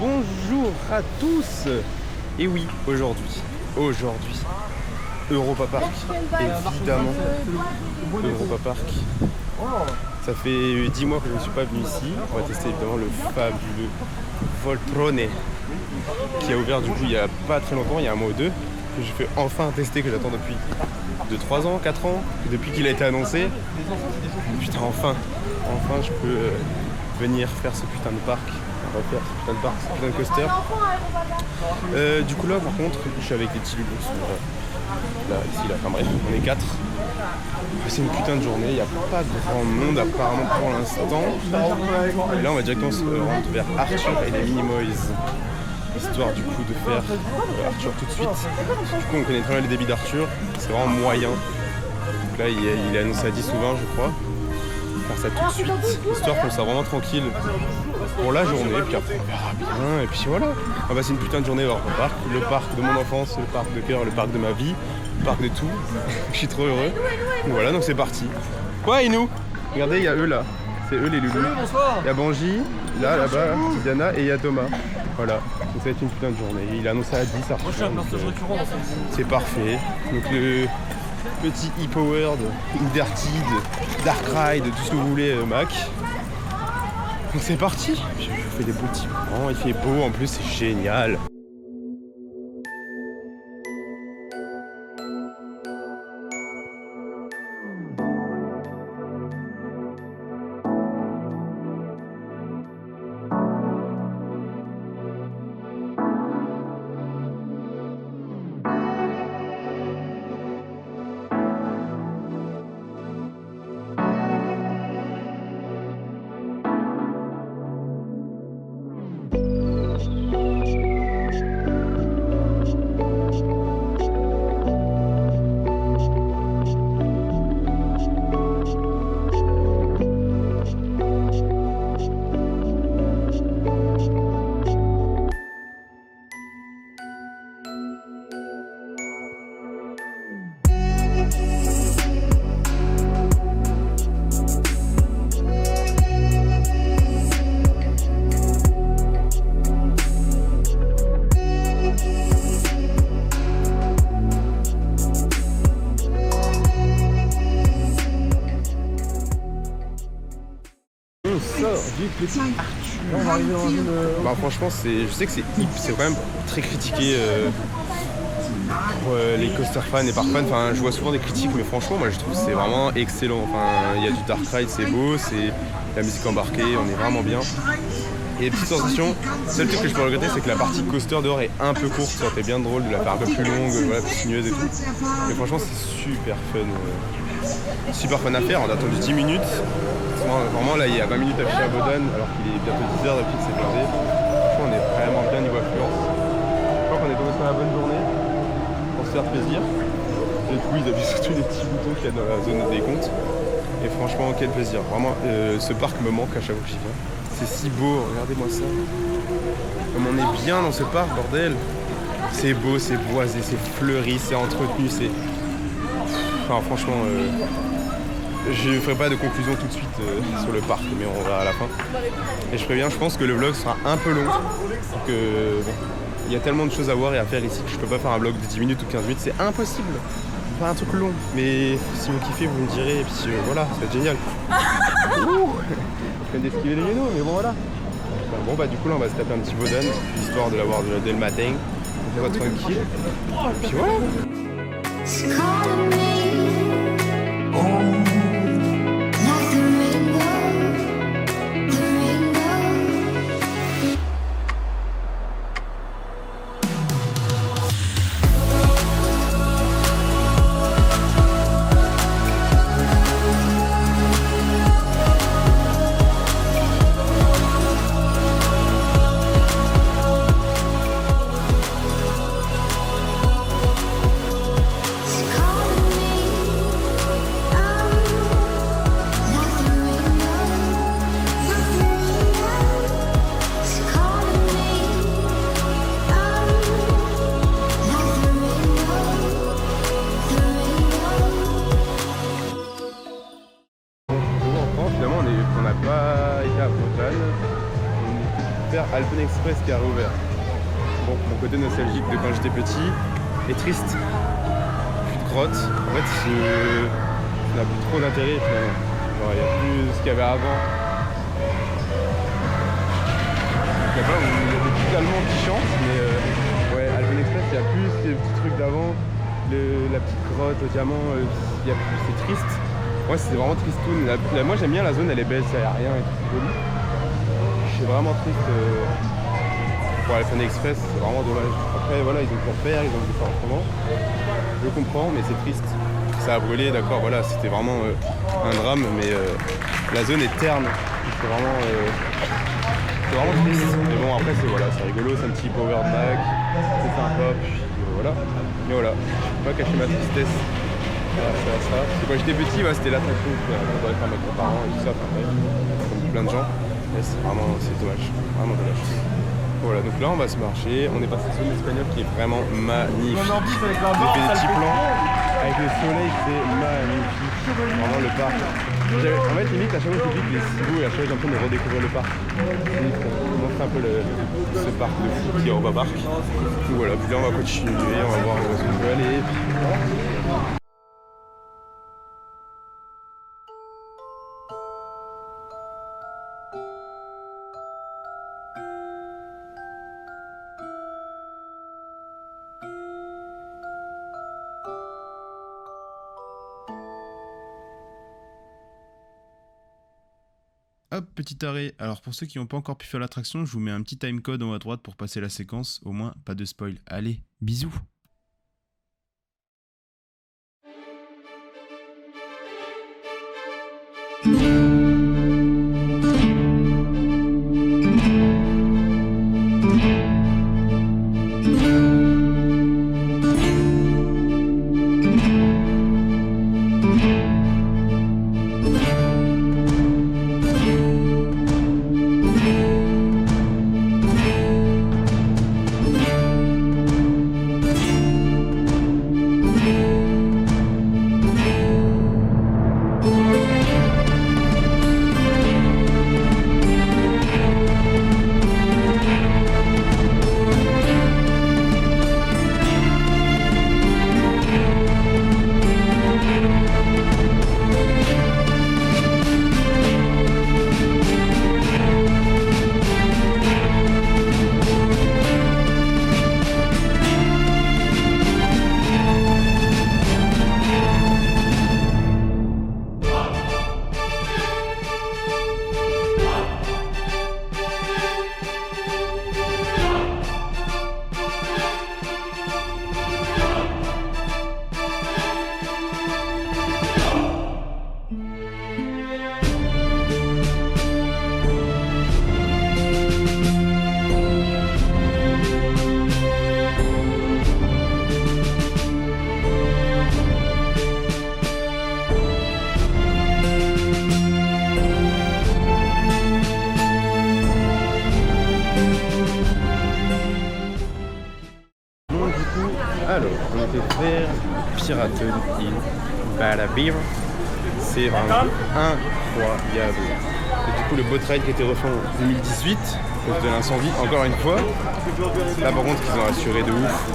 Bonjour à tous. Et oui, aujourd'hui, Europa Park, évidemment. Europa Park. Ça fait 10 mois que je ne suis pas venu ici. On va tester évidemment le fabuleux Voltrone qui a ouvert du coup il n'y a pas très longtemps, il y a un mois ou deux, que je fais enfin tester, que j'attends depuis 3 ans, 4 ans, depuis qu'il a été annoncé. Putain, enfin je peux venir faire ce putain de parc. On va faire ce putain de parc, ce putain de coaster. Du coup là par contre, je suis avec les petits loulous. Là, ici, là, enfin bref, on est 4. C'est une putain de journée, il n'y a pas grand monde apparemment pour l'instant. Et là on va directement se rendre vers Arthur et les Minimoys. Histoire du coup de faire Arthur tout de suite. Du coup on connaît très bien les débits d'Arthur, c'est vraiment moyen. Donc là il est annoncé à 10 ou 20 je crois. Faire ça tout de suite, histoire qu'on soit vraiment tranquille pour la journée, puis après on verra bien, et puis voilà. On va passer une putain de journée au parc, le parc de mon enfance, le parc de cœur, le parc de ma vie, le parc de tout. Je suis trop heureux. Donc voilà, donc c'est parti. Quoi Inou? Regardez, il y a eux là, c'est eux les loulous. Il y a Banji, là-bas, Diana et il y a Thomas. Voilà, donc ça va être une putain de journée. Il a annoncé à 10 ça. C'est parfait. Donc le petit e-powered, Inverted, Dark Ride, tout ce que vous voulez, Mac. Donc c'est parti. Je fais des petits plans, il fait beau en plus, c'est génial. Bah franchement je sais que c'est quand même très critiqué pour les coaster fans et park fans. Enfin je vois souvent des critiques, mais franchement moi je trouve que c'est vraiment excellent. Enfin il y a du dark ride, c'est beau, c'est la musique embarquée, on est vraiment bien. Et petite sensation, le seul truc que je peux regretter c'est que la partie coaster dehors est un peu courte, ça aurait été bien drôle de la faire un peu plus longue, voilà, plus sinueuse et tout. Mais franchement c'est super fun à faire, on a attendu 10 minutes. Vraiment là il y a 20 minutes affiché à Bodan alors qu'il est bientôt 10h depuis que c'est blindé. Franchement on est vraiment bien niveau affluence. Je crois qu'on est tombé sur la bonne journée pour se faire plaisir. Et du coup ils appuient sur tous les petits boutons qu'il y a dans la zone des comptes. Et franchement quel plaisir. Vraiment ce parc me manque à chaque fois que j'y viens. C'est si beau, regardez-moi ça. Comme on est bien dans ce parc, bordel. C'est beau, c'est boisé, c'est fleuri, c'est entretenu, c'est... Enfin franchement... Je ne ferai pas de conclusion tout de suite sur le parc, mais on verra à la fin. Et je préviens, je pense que le vlog sera un peu long. Donc bon, il y a tellement de choses à voir et à faire ici que je peux pas faire un vlog de 10 minutes ou 15 minutes, c'est impossible. Pas un truc long, mais si vous kiffez, vous me direz, et puis voilà, ça va être génial. Je viens d'esquiver les génos, mais bon voilà. Bon bah du coup là on va se taper un petit Bodan, histoire de l'avoir dès le matin. On va tranquille. Et puis voilà. Express qui a réouvert. Bon, mon côté nostalgique de quand j'étais petit est triste. Plus de grottes. En fait, ça n'a plus trop d'intérêt finalement. Genre, il n'y a plus ce qu'il y avait avant. Là-bas, il y a des petits Allemands qui chantent, mais ouais, Alpen Express, il n'y a plus ces petits trucs d'avant. La petite grotte au diamant, il y a plus, c'est triste. Ouais, c'est vraiment tristoun. Moi, j'aime bien la zone, elle est belle, ça y a rien et tout, c'est joli. Je suis vraiment triste pour Alpen Express, c'est vraiment dommage. Après, voilà, ils ont pu refaire, ils ont dû faire autrement. Je comprends, mais c'est triste. Ça a brûlé, d'accord, voilà, c'était vraiment un drame, mais la zone est terne. C'est vraiment triste. Mais bon, après, c'est rigolo, c'est un petit power bag, c'est sympa, puis voilà. Mais voilà, je peux pas cacher ma tristesse. Voilà, c'est ça. Parce que quand j'étais petit, c'était l'attraction qu'on devrait faire avec mes parents et tout ça, enfin, bref, comme plein de gens. Mais c'est dommage, vraiment dommage. Voilà, donc là on va se marcher, on est passé sur une espagnole qui est vraiment magnifique. J'ai fait des petits plans avec le soleil, c'est magnifique. Vraiment le parc. En fait, limite, à chaque fois que je dis que les si beau et à chaque fois j'ai l'impression de redécouvrir le parc. On montre un peu ce parc de fou qui est Europa Park. Donc voilà, puis là on va continuer, on va voir où est-ce qu'on peut aller. Hop, petit arrêt. Alors pour ceux qui n'ont pas encore pu faire l'attraction, je vous mets un petit timecode en haut à droite pour passer la séquence. Au moins, pas de spoil. Allez, bisous. Alors, on était vers Piraten in Balabir. C'est vraiment incroyable. Et du coup, le boat ride qui a été refait en 2018, à cause de l'incendie, encore une fois. Là, par contre, ils ont assuré de ouf.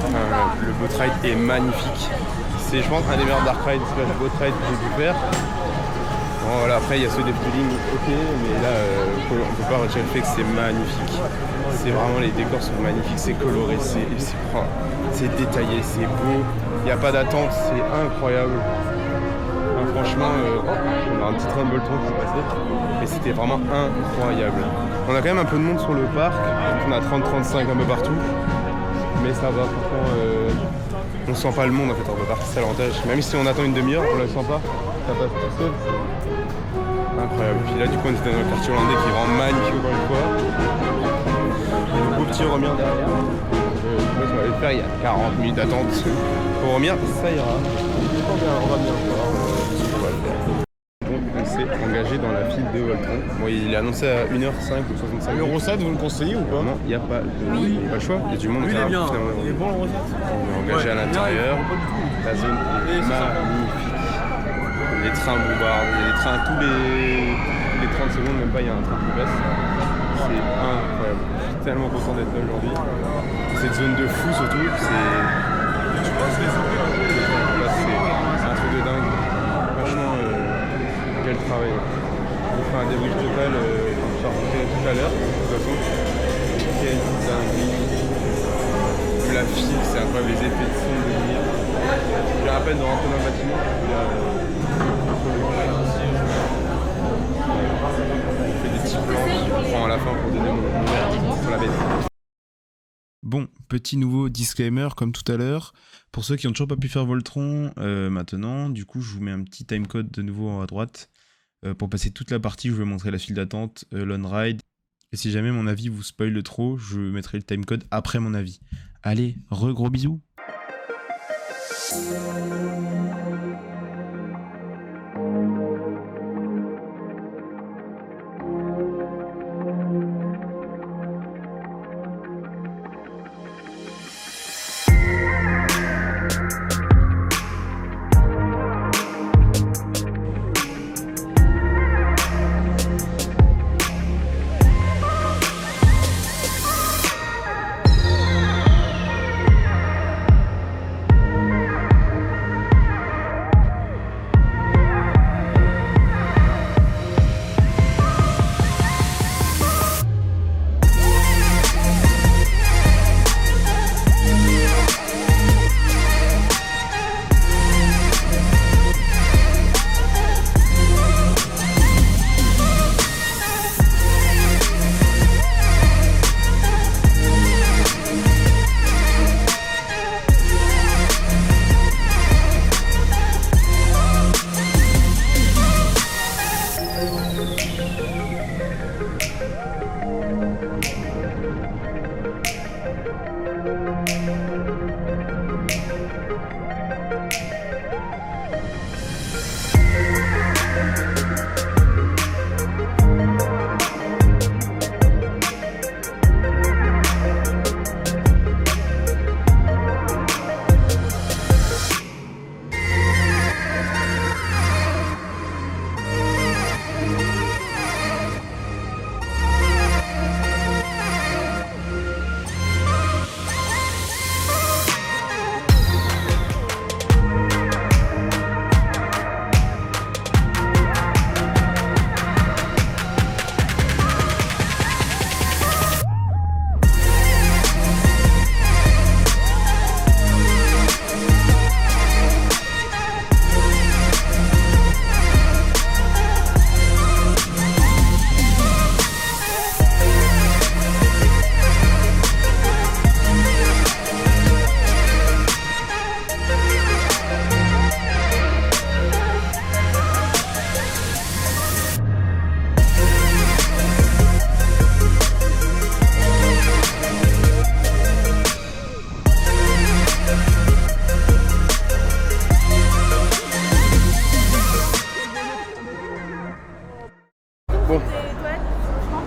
Le boat ride est magnifique. C'est, je pense, un des meilleurs dark rides slash boat ride que j'ai pu faire. Bon, voilà, après, il y a ceux des feeling, ok, mais là, on peut pas retirer le fait que c'est magnifique. C'est vraiment, les décors sont magnifiques, c'est coloré, c'est détaillé, c'est beau. Il n'y a pas d'attente, c'est incroyable. Franchement, on a un petit train de Voltron qui passait et c'était vraiment incroyable. On a quand même un peu de monde sur le parc, on a 30-35 un peu partout, mais ça va, franchement, on sent pas le monde en fait, on peut partir, c'est l'avantage. Même si on attend une demi-heure, on le sent pas, ça passe tout seul. Incroyable. Puis là, du coup, on était dans le quartier hollandais qui est vraiment magnifique encore une fois. Il y a le beau petit Remire derrière. Je pense qu'on va le faire, il y a 40 minutes d'attente pour Remire, ça ira. On va bien voir. Donc on s'est engagé dans la file de Voltron. Bon, il est annoncé à 1h05 ou 65. L'Eurosat, vous le conseillez ou pas? Non, il n'y a pas de choix. Il y a du monde. Oui, il est bien. Il est bon l'Eurosat. On est engagé à l'intérieur. La zone est magnifique. Les trains bombardent, il y a des trains tous les 30 secondes, même pas, il y a un train qui passe. C'est incroyable. tellement content d'être là aujourd'hui. Cette zone de fou surtout, c'est un truc de dingue. Franchement, quel travail. On fait un débrief total, je vais tout à l'heure, de toute façon. Quelle dinguerie. La file, c'est incroyable, les effets de son, de lumière. Je viens à peine de rentrer dans le bâtiment. Je fais des petits plans, je reprends à la fin pour donner mon verdict sur la bête. Bon, petit nouveau disclaimer comme tout à l'heure. Pour ceux qui n'ont toujours pas pu faire Voltron maintenant, du coup je vous mets un petit timecode de nouveau à droite. Pour passer toute la partie, je vais montrer la file d'attente, l'on-ride. Et si jamais mon avis vous spoil trop, je mettrai le timecode après mon avis. Allez, gros bisous.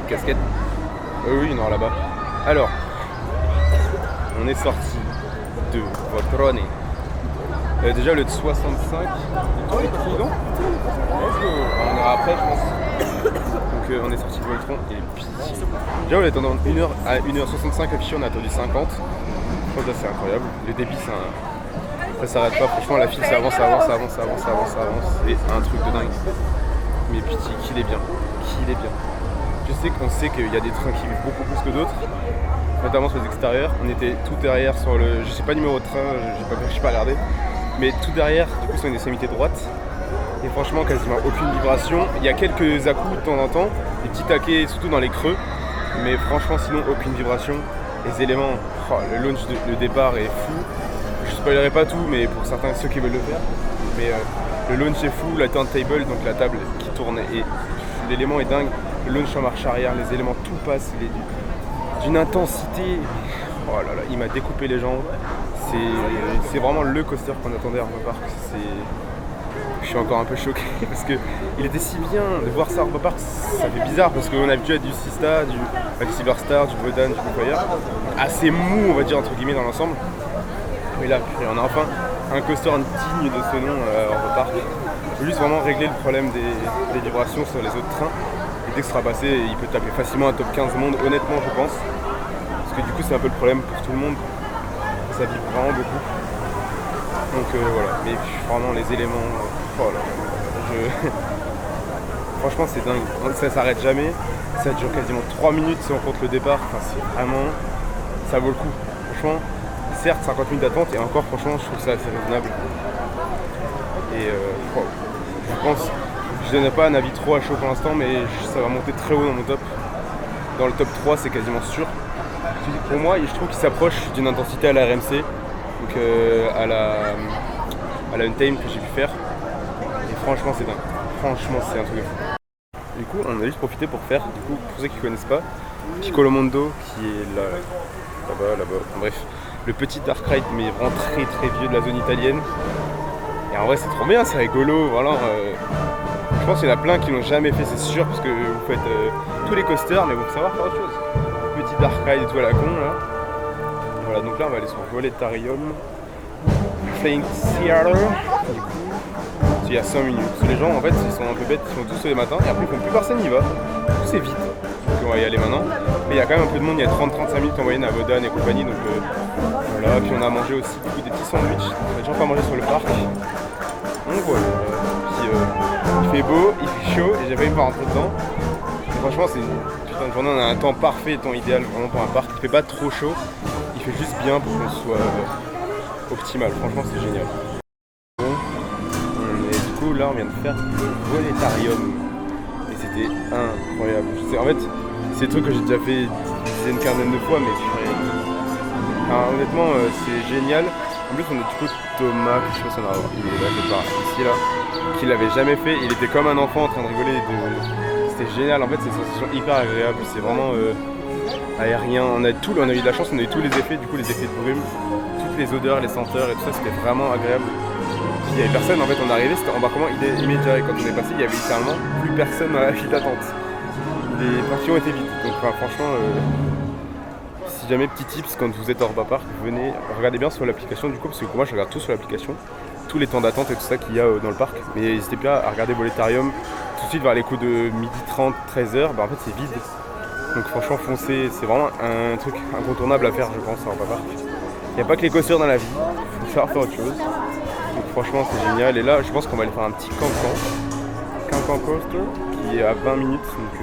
Casquette. Oui, non, là-bas. Alors, on est sorti de Voltron. Déjà le 65. On ira après, je pense. Donc on est sorti de Voltron et puis. Déjà, on est attendant 1h à 1h65 affiché, on a attendu 50. Je pense que c'est incroyable. Le débit, ça s'arrête pas. Franchement, la file, ça avance. C'est un truc de dingue. Mais pitié, qu'il est bien. Je sais qu'on sait qu'il y a des trains qui vivent beaucoup plus que d'autres, notamment sur les extérieurs. On était tout derrière sur le... Je sais pas le numéro de train, je sais pas regardé. Mais tout derrière, du coup, c'est une extrémité droite. Et franchement, quasiment aucune vibration. Il y a quelques à-coups de temps en temps, des petits taquets, surtout dans les creux. Mais franchement, sinon, aucune vibration. Les éléments, le launch, le départ est fou. Je spoilerai pas tout, mais pour certains, ceux qui veulent le faire. Mais le launch est fou, la turntable, donc la table qui tourne, et l'élément est dingue. Le launch en marche arrière, les éléments, tout passe, il est d'une intensité. Oh là là, il m'a découpé les jambes. C'est vraiment le coaster qu'on attendait à Arvo Park. Je suis encore un peu choqué parce qu'il était si bien. De voir ça à Arvo Park, ça fait bizarre parce qu'on a habitué à du Sista, du Silverstar, du Vodan, du Conquire. Assez mou, on va dire, entre guillemets, dans l'ensemble. Mais là, on a enfin un coaster digne de ce nom à Arvo Park. Il faut juste vraiment régler le problème des vibrations sur les autres trains. Et dès que ce sera passé, il peut taper facilement un top 15 monde, honnêtement, je pense. c'est un peu le problème pour tout le monde. Ça vibre vraiment beaucoup. Donc voilà, mais vraiment les éléments, oh là, franchement c'est dingue, ça s'arrête jamais, ça dure quasiment 3 minutes si on compte le départ, enfin, c'est vraiment, ça vaut le coup. Franchement, certes 50 minutes d'attente et encore franchement je trouve ça assez raisonnable. Et je pense, je donnais pas un avis trop à chaud pour l'instant, mais ça va monter très haut dans mon top. Dans le top 3 c'est quasiment sûr. Pour moi je trouve qu'il s'approche d'une intensité à la RMC, donc à la Untamed que j'ai pu faire. Et franchement c'est dingue. Franchement c'est un truc de fou. Du coup on a juste profité pour faire, du coup pour ceux qui connaissent pas, Piccolo Mondo qui est là-bas, enfin, bref, le petit dark ride mais vraiment très très vieux de la zone italienne. Et en vrai c'est trop bien, c'est rigolo, voilà. Je pense qu'il y en a plein qui l'ont jamais fait, c'est sûr, parce que vous faites tous les coasters, mais vous savoir faire autre chose. Petit dark ride et tout à la con là. Voilà, donc là on va aller sur Voletarium, Flying Theater. Du coup, il y a 5 minutes. Les gens en fait ils sont un peu bêtes, ils font tous les matins et après ils font plus personne n'y va. Tout c'est vite. Donc on va y aller maintenant. Mais il y a quand même un peu de monde, il y a 30-35 minutes en moyenne à Vodan et compagnie. Donc voilà, puis on a mangé aussi du coup, des petits sandwichs. On a toujours pas mangé sur le parc. Donc voilà. Puis il fait beau, il fait chaud et j'ai failli pas rentrer dedans. Et franchement c'est une putain de journée, on a un temps parfait, temps idéal vraiment pour un parc. Il fait pas trop chaud, il fait juste bien pour qu'on soit optimal. Franchement c'est génial. Là on vient de faire le Voletarium et c'était incroyable. En fait c'est des trucs que j'ai déjà fait une quinzaine de fois, mais honnêtement c'est génial. En plus on a du coup Thomas, je sais pas si on a, il est là quelque part ici là, qui l'avait jamais fait. Il était comme un enfant en train de rigoler. C'était génial, en fait c'est une sensation hyper agréable, c'est vraiment aérien. On a eu de la chance, on a eu tous les effets, du coup les effets de brume, toutes les odeurs, les senteurs et tout ça, c'était vraiment agréable. Il n'y avait personne, en fait on est arrivé, c'était embarquement immédiat et quand on est passé il y avait littéralement plus personne dans la file d'attente. Les portions étaient vides, donc franchement si jamais petit tips quand vous êtes hors parc, venez, regardez bien sur l'application du coup, parce que moi je regarde tout sur l'application, tous les temps d'attente et tout ça qu'il y a dans le parc, mais n'hésitez pas à regarder Voletarium tout de suite vers les coups de 12h30, 13h, en fait c'est vide. Donc franchement foncez, c'est vraiment un truc incontournable à faire je pense hors parc. Il n'y a pas que les coasters dans la vie, il faut savoir faire autre chose. Donc franchement c'est génial, et là je pense qu'on va aller faire un petit cancan coaster qui est à 20 minutes, donc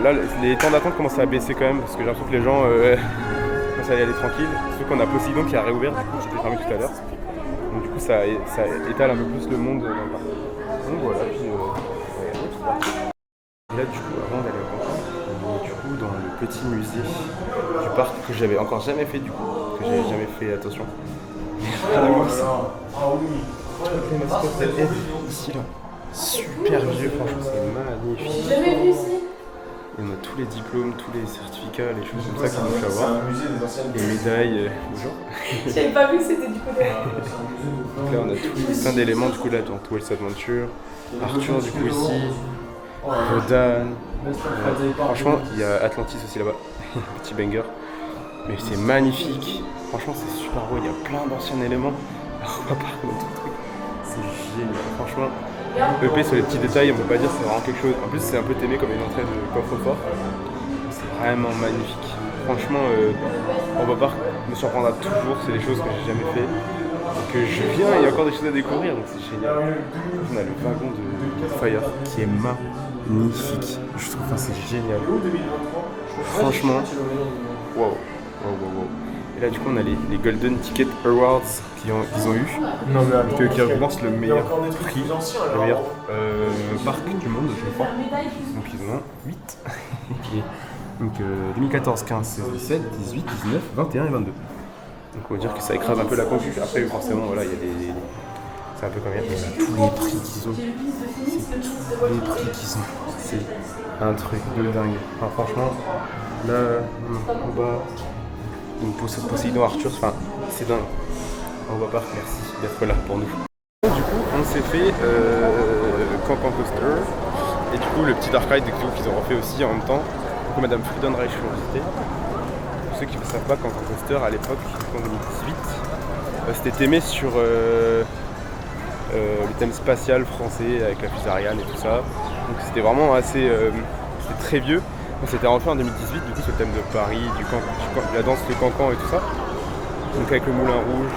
là les temps d'attente commencent à baisser quand même, parce que j'ai l'impression que les gens commencent à y aller tranquille, surtout qu'on a Poseidon qui a réouvert, du coup qui était fermé tout à l'heure, donc du coup ça étale un peu plus le monde dans le parc. Donc voilà, puis et là du coup avant d'aller au cancan, on est du coup dans le petit musée du parc que j'avais encore jamais fait, du coup, que j'avais jamais fait attention. Regardez voir ça. Toutes les mascottes elles ici là. Super vieux, franchement c'est magnifique. J'ai jamais vu ici. Et on a tous les diplômes, tous les certificats, les choses comme ça qu'on peut avoir. Les médailles, bonjour. J'avais pas vu que c'était du côté. Donc là on a plein d'éléments du coup là dans Wells Adventure. Arthur du coup ici. Rodan. Franchement il y a Atlantis aussi là-bas. Petit banger. Mais c'est magnifique. Franchement c'est super beau, il y a plein d'anciens éléments. Alors on va pas dans tout le truc. C'est génial. Franchement, EP sur les petits détails, on peut pas dire c'est vraiment quelque chose. En plus c'est un peu témé comme une entrée de coffre-fort. C'est vraiment magnifique. Franchement, on va pas me surprendra toujours, c'est des choses que j'ai jamais fait. Et que je viens et il y a encore des choses à découvrir, donc c'est génial. On a le wagon de Fire qui est magnifique. Je trouve que c'est génial. Franchement, waouh. Et là du coup on a les Golden Ticket Awards qu'ils ont eu, qui récompensent le meilleur prix, le meilleur parc du monde je crois. Donc ils en ont 8. Donc 2014, 15, 16, 17, 18, 19, 21 et 22. Donc on va dire que ça écrase un peu la concu. Après forcément voilà, il y a des... C'est un peu comme hier, tous les prix qu'ils ont. C'est un truc de dingue. Enfin, franchement, là, en bas, donc Poséidon Arthur, enfin, c'est dingue. On va pas, merci d'être là pour nous. Du coup, on s'est fait Cancan Coaster, et du coup, le petit dark ride qu'ils ont refait aussi en même temps. Du coup, Madame Friedenreich l'a visité. Pour ceux qui ne savent pas, Cancan Coaster à l'époque, en 2018, c'était aimé sur le thème spatial français avec la fusée Ariane et tout ça. Donc c'était vraiment assez, c'était très vieux. On s'était refait en 2018 du coup sur le thème de Paris, la danse de Cancan et tout ça. Donc avec le Moulin Rouge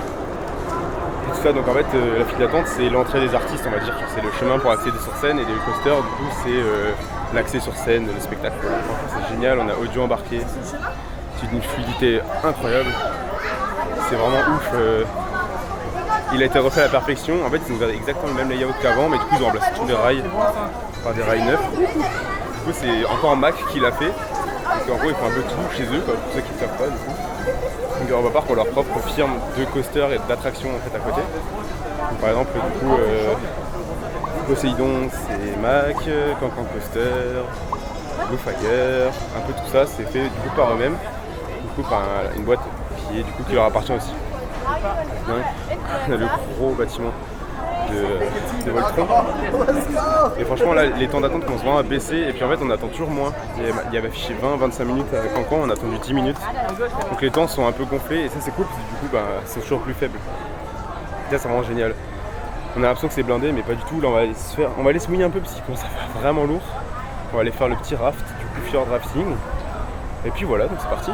et tout ça. Donc en fait la file d'attente c'est l'entrée des artistes on va dire. C'est le chemin pour accéder sur scène et les coasters du coup c'est l'accès sur scène, le spectacle. Voilà. Franchement c'est génial, on a audio embarqué. C'est une fluidité incroyable. C'est vraiment ouf. Il a été refait à la perfection. En fait, ils ont gardé exactement le même layout qu'avant, mais du coup, ils ont remplacé tous les rails par des rails neufs. Du coup, c'est encore Mac qui l'a fait. Donc, en gros, ils font un peu tout chez eux, quoi, pour ceux qui ne savent pas. Du coup. Donc, on va part pour leur propre firme de coaster et d'attractions en fait, à côté. Donc, par exemple, du coup, Poséidon, c'est Mac, Cancan Coaster, Go Fire, un peu tout ça, c'est fait du coup par eux-mêmes. Du coup, par une boîte qui leur appartient aussi. On a le gros bâtiment de Voltron. Et franchement là les temps d'attente commencent vraiment à baisser et puis en fait on attend toujours moins. Il y avait affiché 20-25 minutes avec Cancan, on a attendu 10 minutes. Donc les temps sont un peu gonflés et ça c'est cool parce que du coup c'est toujours plus faible. Ça c'est vraiment génial. On a l'impression que c'est blindé mais pas du tout. Là on va aller se mouiller un peu parce qu'il commence à faire vraiment lourd. On va aller faire le petit raft, du coup fjord rafting. Et puis voilà, donc c'est parti.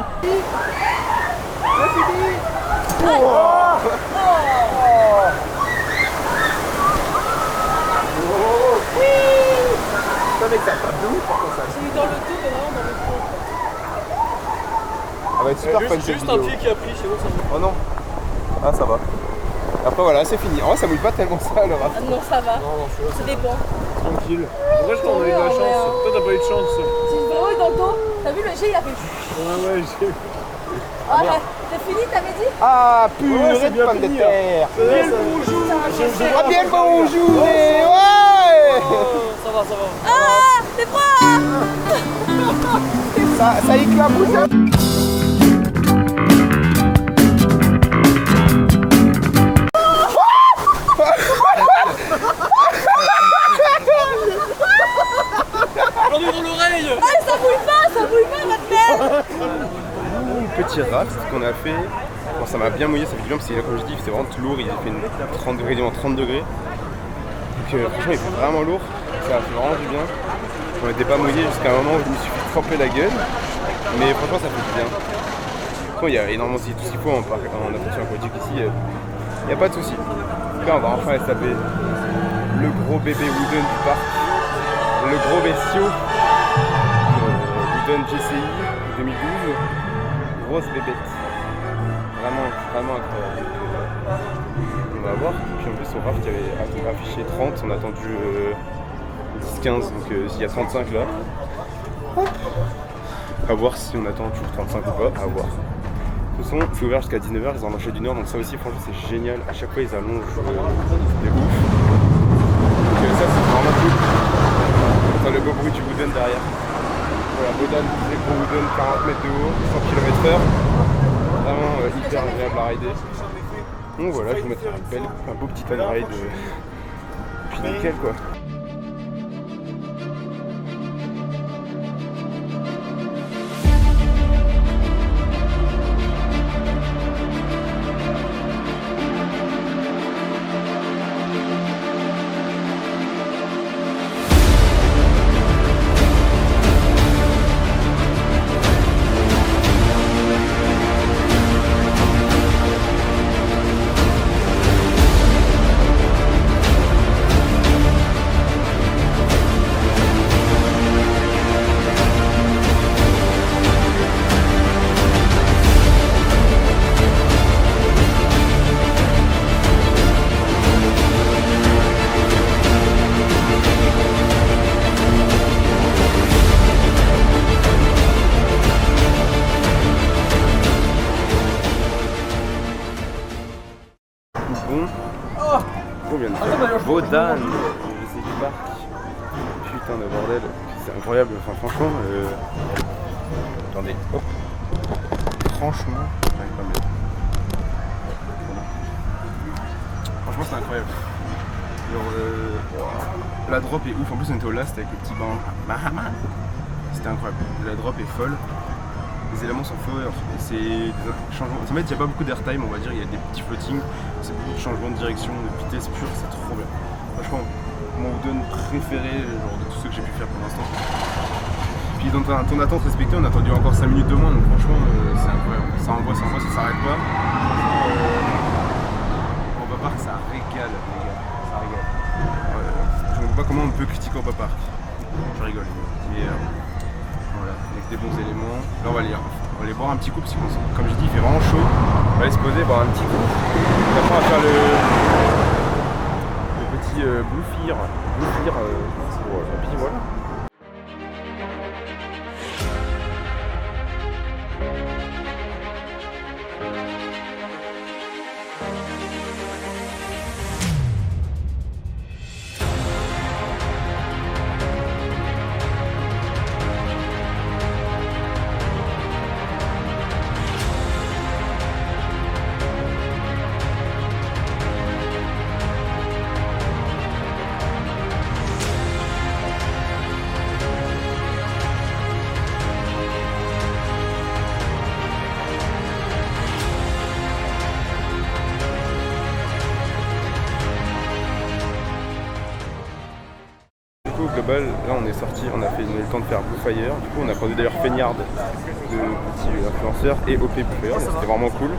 Ça mec, ça frappe de ouf par contre ça. C'est dans le dos, mais vraiment dans le dos. Ça va être super fun cette Juste vidéo. un pied qui a pris, c'est bon ça. Oh non. Ah ça va. Après voilà, c'est fini. En vrai ça mouille pas tellement ça le raft. Ah non, ça va. Non, je Ça dépend. tranquille. En vrai, je t'en ai eu de la chance. Toi, t'as pas eu de chance. J'ai vraiment eu dans le dos. T'as vu le jet, il a fait. Ouais, j'ai. Ah, c'est fini, t'avais dit? Ah Ouais, purée c'est de bien pommes de fini, terre. Bien le bonjour. Ah bien le bonjour. Ouais. Ça va, ça va. Ah, c'est froid! Ça éclabousse. J'en ai dans l'oreille. Ah, ça bouille pas, votre merde! Petit raft qu'on a fait. Bon, ça m'a bien mouillé, ça fait du bien parce que comme je dis, c'est vraiment tout lourd. Il fait une 30 degrés, disons 30 degrés. Donc franchement, il fait vraiment lourd. Ça a fait vraiment du bien. On n'était pas mouillé jusqu'à un moment où je me suis fait tremper la gueule. Mais franchement, ça fait du bien. Bon, il y a énormément de tout ce qu'il faut en attraction aquatique ici. Il n'y a pas de souci. Là, on va enfin taper le gros bébé Wooden du parc. Le gros bestiau. Wooden GCI 2012. Grosse bébête. Vraiment incroyable. On va voir. Puis en plus au raft il y avait affiché 30, on a attendu 10-15, donc il y a 35 là. Hop. À voir si on attend toujours 35 ou pas, à voir. De toute façon c'est ouvert jusqu'à 19h, ils ont enchaîné d'1h, donc ça aussi franchement c'est génial. À chaque fois ils allongent de ouf. Donc ça c'est vraiment cool. On a le beau bruit du Wooden derrière. Voilà, Bodan, très gros Wooden, 40 mètres de haut, 100 km/h. Vraiment hyper agréable à rider. Donc voilà, je vous mettrai un beau petit time ride. Puis nickel quoi. On vient de faire Bodan, c'est du parc. Putain de bordel, c'est incroyable, enfin franchement, attendez, hop, franchement, j'arrive pas à me mettre. Franchement c'est incroyable. Genre, la drop est ouf, en plus on était au last avec le petit banc, c'était incroyable, la drop est folle. Les éléments sont faux, c'est des changements. En fait, il n'y a pas beaucoup d'airtime, on va dire, il y a des petits flottings, c'est beaucoup de changements de direction, de vitesse pure, c'est trop bien. Franchement, mon Wooden préféré, genre de tous ceux que j'ai pu faire pour l'instant. Puis dans ton attente respectée, on a attendu encore 5 minutes de moins, donc franchement, c'est incroyable. Ça envoie, ça s'arrête pas. Europa Park, ça régale, les gars. Ça régale. Je ne vois pas comment on peut critiquer Europa Park. Je rigole. Mais voilà, avec des bons éléments. Là, on va aller boire un petit coup, parce que comme j'ai dit, il fait vraiment chaud. On va aller se poser, boire un petit coup. Après, on va faire le petit Blue Fear. Et puis voilà. Au global, là on est sorti, on a eu le temps de faire Blue Fire. Du coup, on a croisé d'ailleurs Feignard, de petits influenceurs, et OP Blue Fire, donc c'était vraiment cool.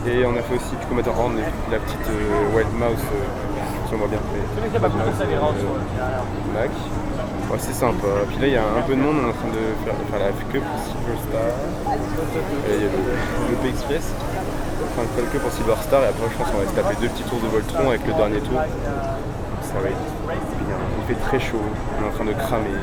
Et on a fait aussi du coup Matterhorn, la petite Wild Mouse, si on voit bien, Mac. Ouais, c'est sympa. Puis là, il y a un peu de monde, on est en train de faire la queue pour Silver Star. Et il y a le P Express. On est en train de faire la queue pour Silver Star, et après, je pense qu'on va se taper 2 petits tours de Voltron avec le dernier tour. Ça va être bien. Il fait très chaud, on est en train de cramer.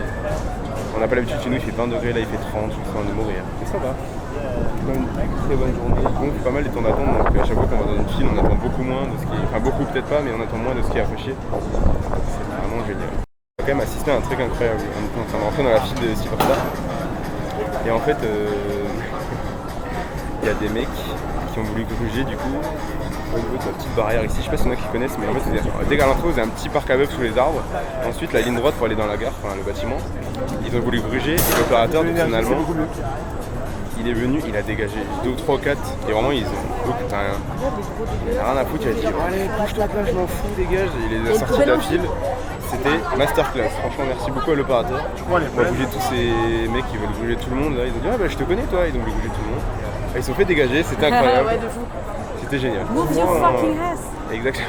On n'a pas l'habitude chez nous, il fait 20 degrés, là il fait 30, je suis en train de mourir. Mais ça va. Une très bonne journée. Bon, on fait pas mal les temps d'attente, donc à chaque fois qu'on va dans une file, on attend beaucoup moins de ce qui est. Enfin, beaucoup peut-être pas, mais on attend moins de ce qui est à chier. C'est vraiment génial. On a quand même assisté à un truc incroyable. On est en train de rentrer dans la file de Silverstar. Et en fait, il y a des mecs qui ont voulu gruger du coup au niveau de la petite barrière ici. Je sais pas s'il y en a qui connaissent, mais en fait, dès qu'à l'entrée, vous avez un petit parc à bœufs sous les arbres. Ensuite, la ligne droite pour aller dans la gare, enfin le bâtiment. Ils ont voulu gruger et l'opérateur, donc c'est un Allemand, il est venu, il a dégagé 2 ou 3 ou 4 et vraiment ils ont. Donc il a rien à foutre, il a dit oh, allez, bouge-toi là, je m'en fous, dégage. Et il les a sortis de la file. C'était masterclass. Franchement, merci beaucoup à l'opérateur. On va bouger tous ces mecs qui veulent bouger tout le monde là. Ils ont dit ah bah je te connais toi, ils ont voulu bouger tout le monde. Et ils se sont fait dégager, c'était incroyable. Ouais, de fou. C'était génial. Move your fucking ass. Exactement.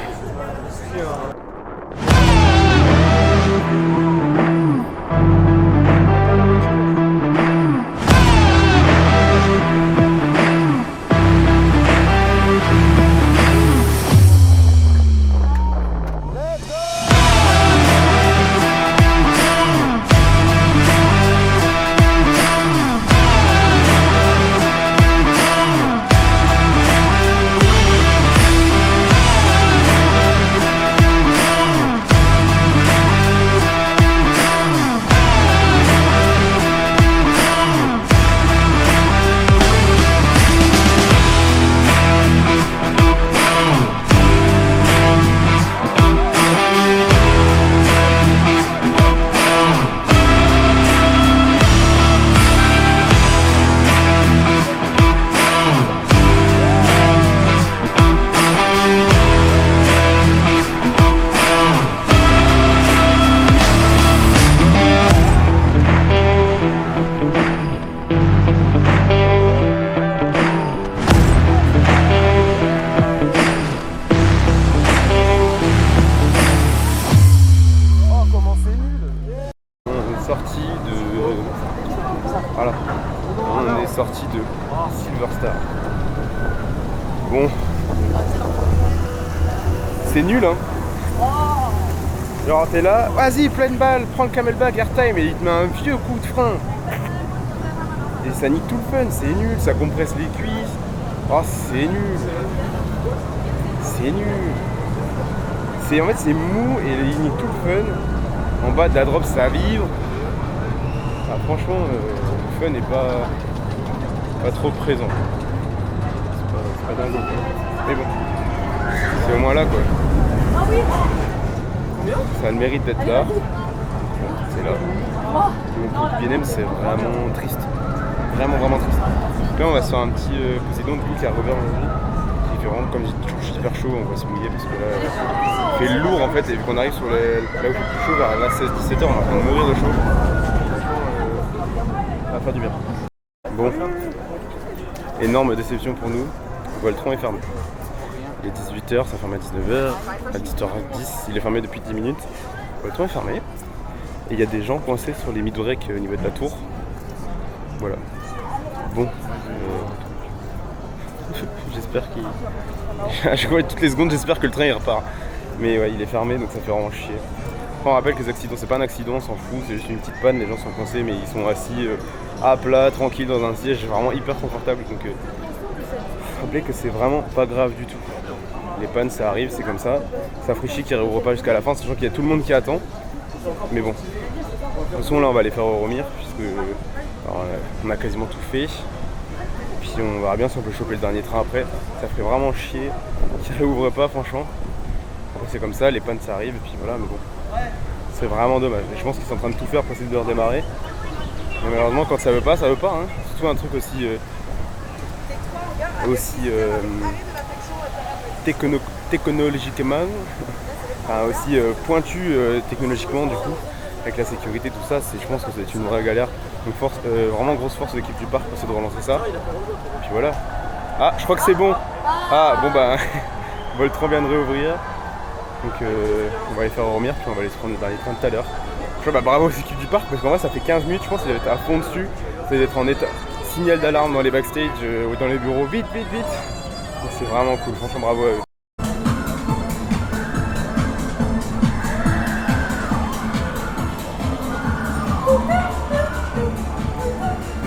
Sortie de Silverstar. Bon, c'est nul hein. Genre t'es là, vas-y pleine balle, prends le camelback airtime et il te met un vieux coup de frein. Et ça nique tout le fun, c'est nul, ça compresse les cuisses. Oh c'est nul. C'est nul. En fait c'est mou et il nique tout le fun. En bas de la drop ça vibre. Ah, franchement le fun n'est pas trop présent. C'est pas dingue. Mais bon, c'est au moins là quoi. Ça a le mérite d'être là. Bon, c'est là. Le BNM c'est vraiment triste. Vraiment triste. Là on va se faire un petit Poséidon du coup qui a Robert aujourd'hui. Qui fait vraiment comme je dis toujours super chaud, on va se mouiller parce que là il fait lourd en fait et vu qu'on arrive sur là où il fait plus chaud vers la 16-17h on est en train de mourir de chaud. faire du bien. Bon, énorme déception pour nous, Voltron est fermé. Il est 18h, ça ferme à 19h, à 18h10, il est fermé depuis 10 minutes. Voltron est fermé. Et il y a des gens coincés sur les mid-breaks au niveau de la tour. Voilà. Bon. J'espère qu'il... À chaque fois, toutes les secondes, j'espère que le train il repart. Mais ouais, il est fermé, donc ça fait vraiment chier. Après, on rappelle que les accidents, c'est pas un accident, on s'en fout, c'est juste une petite panne, les gens sont coincés, mais ils sont assis à plat, tranquille, dans un siège vraiment hyper confortable. Donc, rappelez que c'est vraiment pas grave du tout. Les pannes, ça arrive, c'est comme ça. Ça ferait chier qu'ils réouvrent pas jusqu'à la fin, sachant qu'il y a tout le monde qui attend. Mais bon. De toute façon, là, on va les faire revenir, puisque alors, on a quasiment tout fait. Puis on verra bien si on peut choper le dernier train après. Ça ferait vraiment chier qu'ils réouvrent pas, franchement. Après, c'est comme ça, les pannes, ça arrive, et puis voilà, mais bon. C'est vraiment dommage. Et je pense qu'ils sont en train de tout faire pour essayer de redémarrer. Mais malheureusement, quand ça veut pas, hein. Surtout un truc aussi technologiquement, enfin, aussi pointu technologiquement du coup, avec la sécurité, tout ça, je pense que c'est une vraie galère. Donc vraiment grosse force de l'équipe du parc pour essayer de relancer ça. Puis voilà. Ah, je crois que c'est bon. Ah, bon bah, Voltron vient de réouvrir. Donc on va les faire revenir, puis on va aller se prendre le dernier train tout à l'heure. Je vois, bah, bravo aux équipes du parc, parce qu'en vrai ça fait 15 minutes, je pense qu'il avait été à fond dessus. C'est d'être en état signal d'alarme dans les backstage ou dans les bureaux, vite. Donc c'est vraiment cool, franchement bravo à eux.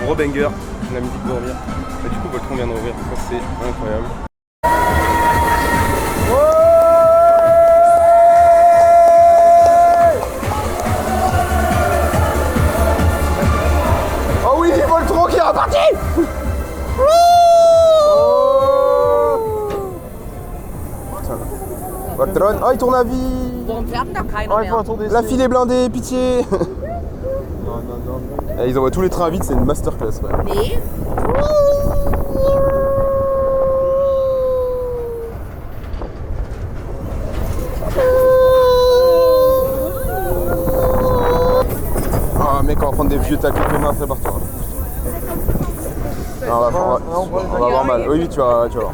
Gros banger, la musique de revient. Et du coup Voltron vient de rouvrir, ça c'est incroyable. Oh oui, Voltron qui est reparti. Voltron, oh il tourne à vie. La file est blindée, pitié. Et ils envoient tous les trains vite, c'est une masterclass. Ouais. Nee. Ah mec, on va prendre des vieux tacles de main, prépare-toi. On va avoir mal. Oui, tu vas voir.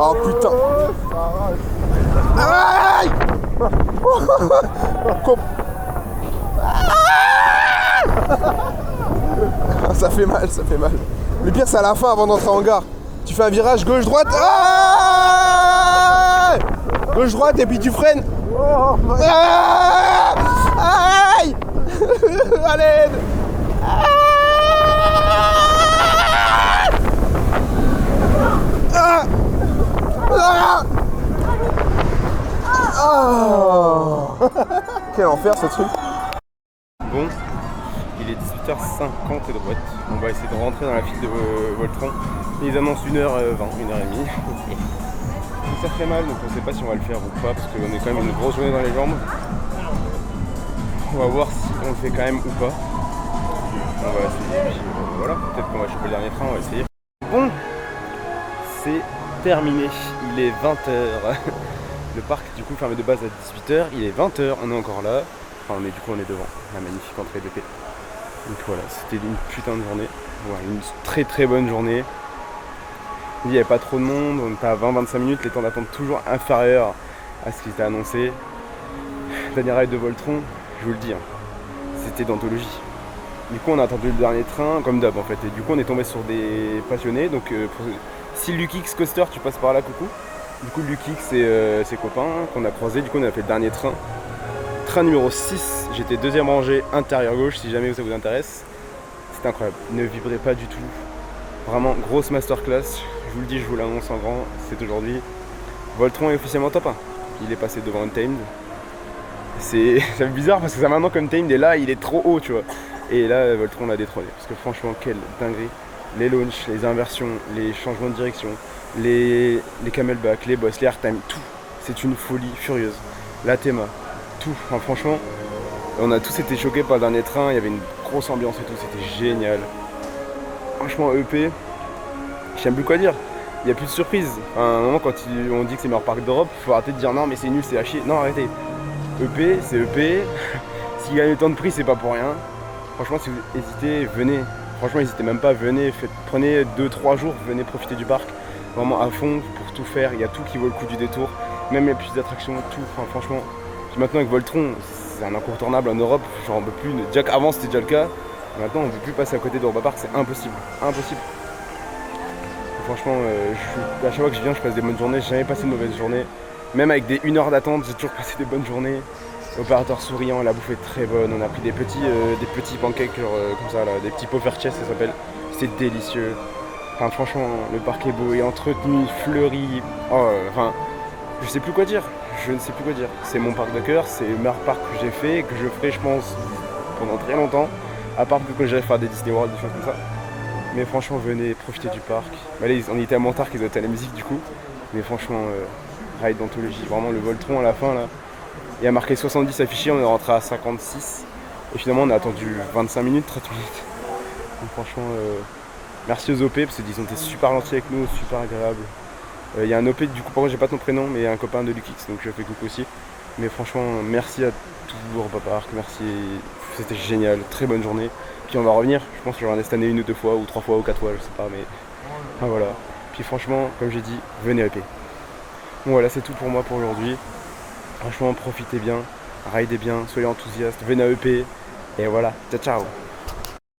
Oh putain. Aïe. Ça fait mal. Le pire c'est à la fin avant d'entrer en gare. Tu fais un virage gauche-droite. Gauche-droite et puis tu freines. Aïe. À l'aide. Quel enfer ce truc. Bon, il est 18h50 et droite. On va essayer de rentrer dans la file de Voltron. Ils annoncent 1h20, 1h30. Ça fait mal, donc on sait pas si on va le faire ou pas, parce qu'on est quand même une grosse journée dans les jambes. On va voir si on le fait quand même ou pas. On va essayer, puis voilà, peut-être qu'on va choper le dernier train, on va essayer. Bon, c'est terminé, il est 20h. Le parc du coup fermé de base à 18h, il est 20h, on est encore là. Enfin mais du coup on est devant, la magnifique entrée d'été. Donc voilà, c'était une putain de journée. Voilà, une très bonne journée. Il n'y avait pas trop de monde, on était à 20-25 minutes, les temps d'attente toujours inférieurs à ce qui était annoncé. Dernier ride de Voltron, je vous le dis, c'était d'anthologie. Du coup on a attendu le dernier train, comme d'hab en fait, et du coup on est tombé sur des passionnés, donc si Lukix Coaster tu passes par là, coucou. Du coup Lukix et ses copains qu'on a croisés, du coup on a fait le dernier train. Train numéro 6, j'étais deuxième rangée intérieur gauche si jamais ça vous intéresse. C'était incroyable, ne vibrez pas du tout. Vraiment grosse masterclass, je vous le dis, je vous l'annonce en grand, c'est aujourd'hui. Voltron est officiellement top 1. Il est passé devant Untamed. C'est bizarre parce que ça maintenant qu'Untamed est là, il est trop haut tu vois. Et là Voltron l'a détrôné, parce que franchement quelle dinguerie. Les launches, les inversions, les changements de direction, les camelbacks, les boss, les airtime, tout. C'est une folie furieuse. La théma, tout. Enfin, franchement, on a tous été choqués par le dernier train, il y avait une grosse ambiance et tout, c'était génial. Franchement EP, je sais même plus quoi dire. il n'y a plus de surprise. Enfin, à un moment, quand on dit que c'est le meilleur parc d'Europe, il faut arrêter de dire non, mais c'est nul, c'est à chier. Non, arrêtez. EP, c'est EP. S'il gagne autant de prix, c'est pas pour rien. Franchement, si vous hésitez, venez. Franchement, n'hésitez même pas, venez. Prenez 2-3 jours, venez profiter du parc. Vraiment à fond pour tout faire. Il y a tout qui vaut le coup du détour. Même les petites attractions, tout. Enfin, franchement, puis maintenant avec Voltron, c'est un incontournable en Europe. Genre, on peut plus. Déjà qu'avant, c'était déjà le cas. Maintenant, on ne peut plus passer à côté d'Europa Park. C'est impossible. Impossible. Franchement, à chaque fois que je viens, je passe des bonnes journées. J'ai jamais passé une mauvaise journée. Même avec des 1 heure d'attente, j'ai toujours passé des bonnes journées. Opérateur souriant, la bouffe est très bonne. On a pris des petits pancakes comme ça, là, des petits poffertjes, ça s'appelle. C'est délicieux. Enfin, franchement, le parc est beau et entretenu, fleuri. Enfin, je sais plus quoi dire. Je ne sais plus quoi dire. C'est mon parc de cœur, c'est le meilleur parc que j'ai fait et que je ferai, je pense, pendant très longtemps. À part que quand j'allais faire des Disney World, des choses comme ça. Mais franchement, venez profiter du parc. Bah, là, on était à Montark, ils ont été à la musique du coup. Mais franchement, ride d'anthologie. Vraiment, le Voltron à la fin, là. Il a marqué 70 affichés, on est rentré à 56. Et finalement, on a attendu 25 minutes, 30 minutes. Donc franchement, merci aux OP, parce qu'ils ont été super gentils avec nous, super agréables. Il y a un OP, du coup, par contre, j'ai pas ton prénom, mais il y a un copain de Lukix, donc je fais coucou aussi. Mais franchement, merci à tout Europa Park, merci. C'était génial, très bonne journée. Puis on va revenir, je pense que je vais revenir cette année 1 ou 2 fois, ou 3 fois, ou 4 fois, je sais pas, mais enfin, voilà. Puis franchement, comme j'ai dit, venez à EP. Bon voilà, c'est tout pour moi pour aujourd'hui. Franchement, profitez bien, ridez bien, soyez enthousiastes, venez à EP. Et voilà, ciao ciao.